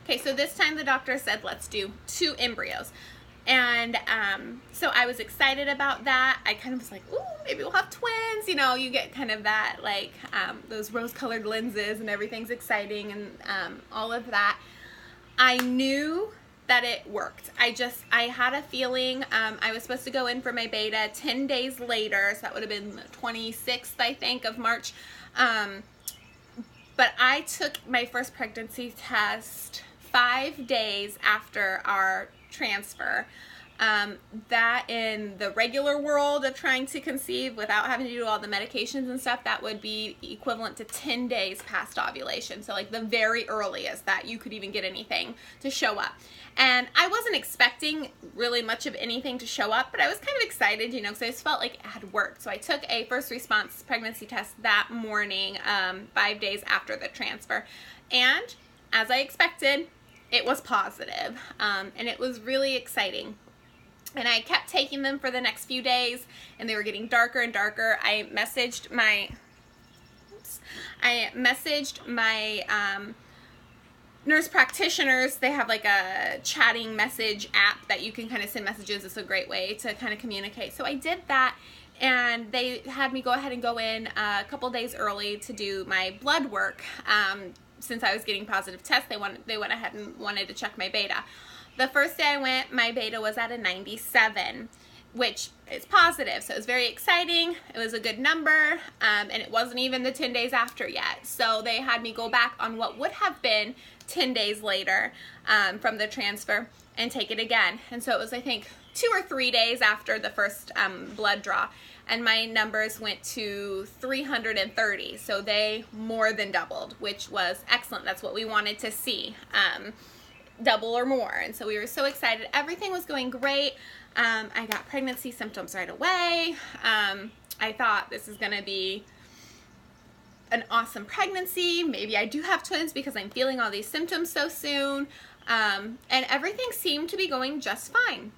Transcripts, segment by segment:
Okay, so this time the doctor said, let's do 2 embryos. And so I was excited about that. I kind of was like, ooh, maybe we'll have twins. You know, you get kind of that, like, those rose-colored lenses and everything's exciting and all of that. I knew that it worked. I had a feeling. I was supposed to go in for my beta 10 days later, so that would have been the 26th, I think, of March. But I took my first pregnancy test 5 days after our transfer. That in the regular world of trying to conceive without having to do all the medications and stuff, that would be equivalent to 10 days past ovulation. So like the very earliest that you could even get anything to show up. And I wasn't expecting really much of anything to show up, but I was kind of excited, you know, because I just felt like it had worked. So I took a first response pregnancy test that morning, 5 days after the transfer. And as I expected, it was positive, and it was really exciting. And I kept taking them for the next few days, and they were getting darker and darker. I messaged my nurse practitioners. They have like a chatting message app that you can kind of send messages. It's a great way to kind of communicate. So I did that, and they had me go ahead and go in a couple days early to do my blood work. Since I was getting positive tests, they went ahead and wanted to check my beta. The first day I went, my beta was at a 97, which is positive. So it was very exciting. It was a good number, and it wasn't even the 10 days after yet. So they had me go back on what would have been 10 days later from the transfer and take it again. And so it was, I think, 2 or 3 days after the first blood draw. And my numbers went to 330. So they more than doubled, which was excellent. That's what we wanted to see. Double or more. And so we were so excited. Everything was going great. I got pregnancy symptoms right away. I thought this is going to be an awesome pregnancy. Maybe I do have twins because I'm feeling all these symptoms so soon. And everything seemed to be going just fine.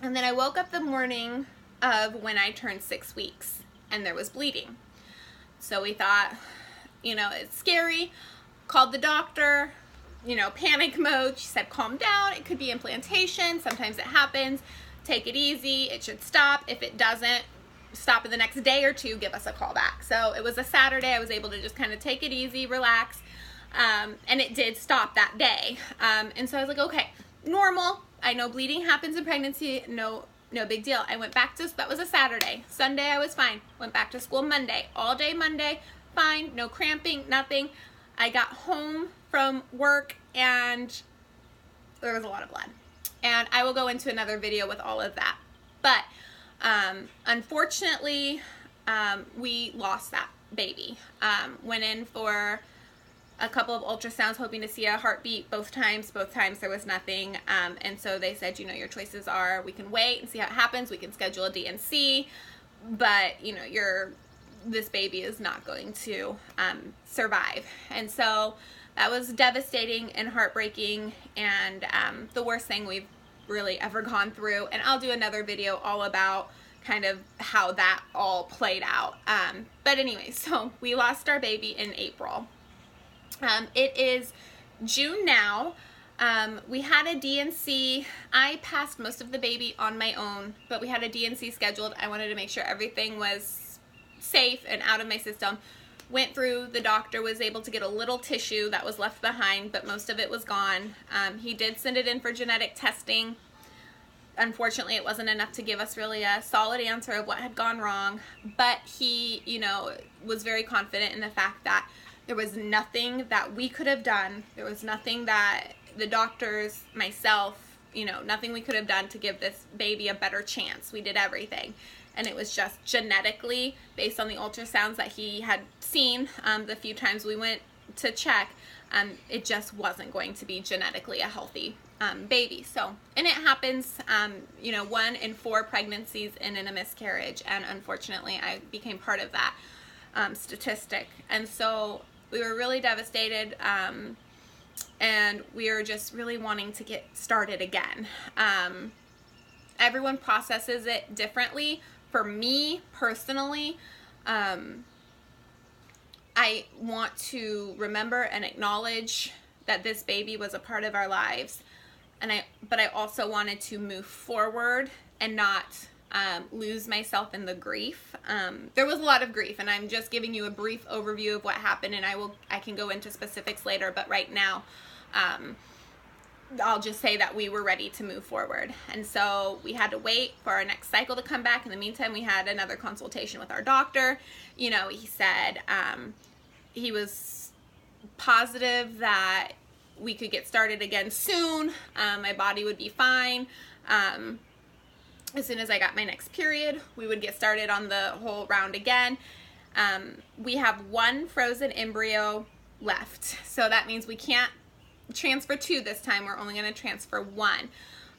And then I woke up the morning of when I turned 6 weeks and there was bleeding. So we thought, you know, it's scary. Called the doctor. You know, panic mode. She said, calm down. It could be implantation. Sometimes it happens. Take it easy. It should stop. If it doesn't, stop in the next day or 2. Give us a call back. So it was a Saturday. I was able to just kind of take it easy, relax. And it did stop that day. And so I was like, okay, normal. I know bleeding happens in pregnancy. No big deal. I went back to, that was a Saturday. Sunday I was fine. Went back to school Monday. All day Monday. Fine. No cramping. Nothing. I got home from work and there was a lot of blood, and I will go into another video with all of that. But unfortunately we lost that baby. Went in for a couple of ultrasounds hoping to see a heartbeat. Both times there was nothing, and so they said, you know, your choices are, we can wait and see how it happens, we can schedule a D&C, but you know, this baby is not going to survive. And so that was devastating and heartbreaking, and the worst thing we've really ever gone through. And I'll do another video all about kind of how that all played out. But anyway, so we lost our baby in April. It is June now. We had a D&C. I passed most of the baby on my own, but we had a D&C scheduled. I wanted to make sure everything was safe and out of my system. Went through, the doctor was able to get a little tissue that was left behind, but most of it was gone. He did send it in for genetic testing. Unfortunately, it wasn't enough to give us really a solid answer of what had gone wrong, but he, you know, was very confident in the fact that there was nothing that we could have done. There was nothing that the doctors, myself, you know, nothing we could have done to give this baby a better chance. We did everything. And it was just genetically, based on the ultrasounds that he had seen the few times we went to check, it just wasn't going to be genetically a healthy baby. So, and it happens, you know, 1 in 4 pregnancies end in a miscarriage, and unfortunately I became part of that statistic. And so we were really devastated, and we were just really wanting to get started again. Everyone processes it differently. For me personally, I want to remember and acknowledge that this baby was a part of our lives, but I also wanted to move forward and not lose myself in the grief. There was a lot of grief, and I'm just giving you a brief overview of what happened, and I can go into specifics later, but right now I'll just say that we were ready to move forward. And so we had to wait for our next cycle to come back. In the meantime, we had another consultation with our doctor. You know, he said he was positive that we could get started again soon. My body would be fine. As soon as I got my next period, we would get started on the whole round again. We have one frozen embryo left. So that means we can't transfer 2 this time. We're only going to transfer 1.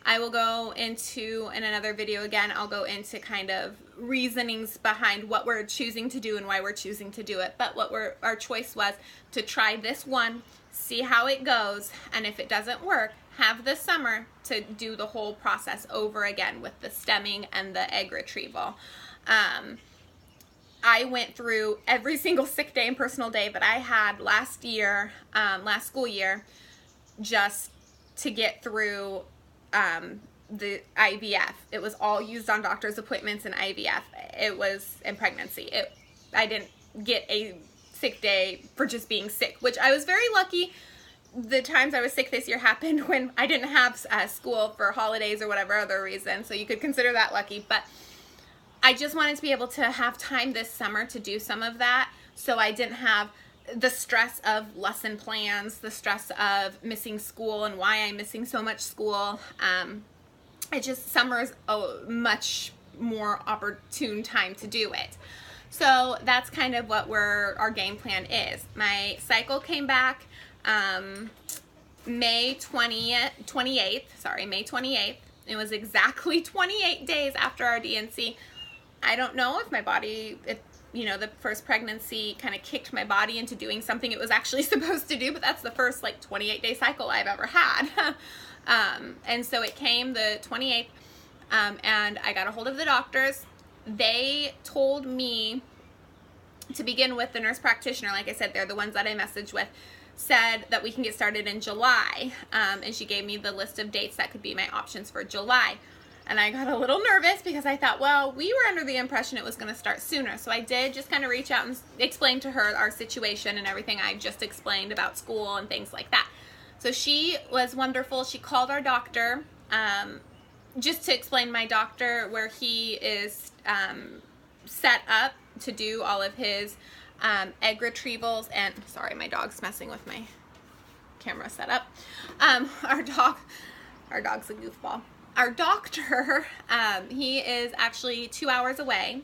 I will go into, in another video again, I'll go into kind of reasonings behind what we're choosing to do and why we're choosing to do it. But what our choice was to try this one, see how it goes, and if it doesn't work, have the summer to do the whole process over again with the stemming and the egg retrieval. I went through every single sick day and personal day that I had last school year, just to get through the IVF. It was all used on doctor's appointments and IVF. It was in pregnancy. I didn't get a sick day for just being sick, which I was very lucky. The times I was sick this year happened when I didn't have school for holidays or whatever other reason, so you could consider that lucky. But I just wanted to be able to have time this summer to do some of that, so I didn't have the stress of lesson plans, the stress of missing school and why I'm missing so much school. Summer's a much more opportune time to do it. So that's kind of what our game plan is. My cycle came back May 28th. It was exactly 28 days after our DNC. I don't know if my body, the first pregnancy kind of kicked my body into doing something it was actually supposed to do, but that's the first 28-day cycle I've ever had. And so it came the 28th, and I got a hold of the doctors. They told me to begin with, the nurse practitioner, like I said, they're the ones that I messaged with, said that we can get started in July. And she gave me the list of dates that could be my options for July. And I got a little nervous because I thought, well, we were under the impression it was going to start sooner. So I did just kind of reach out and explain to her our situation and everything I just explained about school and things like that. So she was wonderful. She called our doctor, just to explain my doctor where he is set up to do all of his egg retrievals. And sorry, my dog's messing with my camera setup. Our dog's a goofball. Our doctor, he is actually 2 hours away,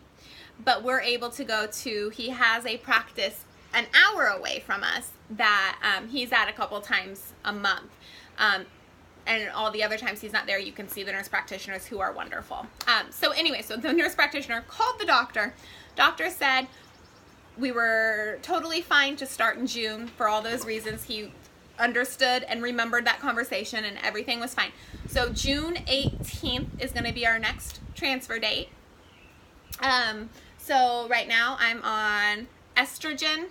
but we're able to go to, he has a practice an hour away from us that he's at a couple times a month. And all the other times he's not there, you can see the nurse practitioners who are wonderful. So anyway, so the nurse practitioner called the doctor. Doctor said we were totally fine to start in June for all those reasons. He understood and remembered that conversation, and everything was fine. So June 18th is going to be our next transfer date. So right now I'm on estrogen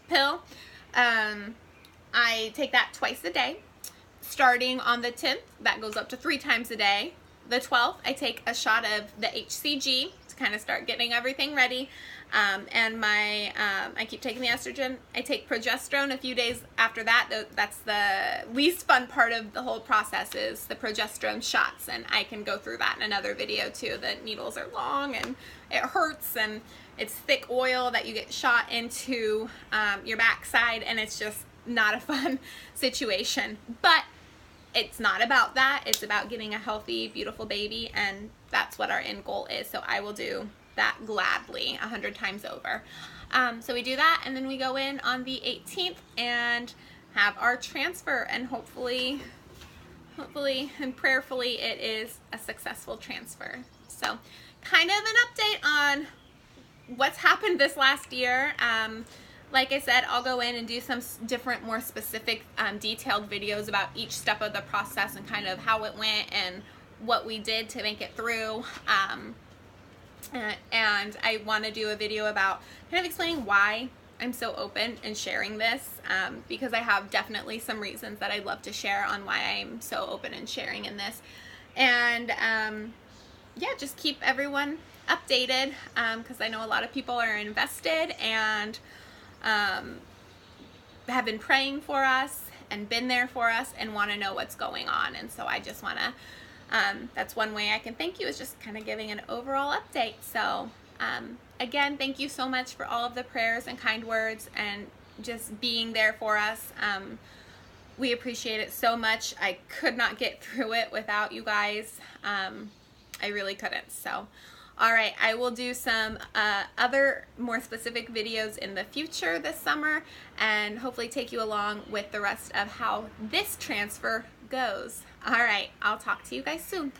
pill. I take that twice a day. Starting on the 10th, that goes up to 3 times a day. The 12th, I take a shot of the HCG to kind of start getting everything ready. And I keep taking the estrogen. I take progesterone a few days after that. That's the least fun part of the whole process, is the progesterone shots. And I can go through that in another video too. The needles are long and it hurts, and it's thick oil that you get shot into your backside, and it's just not a fun situation. But it's not about that. It's about getting a healthy, beautiful baby, and that's what our end goal is. So I will do that gladly 100 times over. So we do that, and then we go in on the 18th and have our transfer, and hopefully and prayerfully it is a successful transfer. So kind of an update on what's happened this last year. Like I said, I'll go in and do some different, more specific, detailed videos about each step of the process and kind of how it went and what we did to make it through. And I want to do a video about kind of explaining why I'm so open in sharing this because I have definitely some reasons that I'd love to share on why I'm so open in sharing in this. And yeah, just keep everyone updated because I know a lot of people are invested and have been praying for us and been there for us and want to know what's going on. And so I just want to, that's one way I can thank you, is just kind of giving an overall update. So again, thank you so much for all of the prayers and kind words and just being there for us. We appreciate it so much. I could not get through it without you guys. I really couldn't. So, all right, I will do some other more specific videos in the future this summer and hopefully take you along with the rest of how this transfer goes. All right, I'll talk to you guys soon.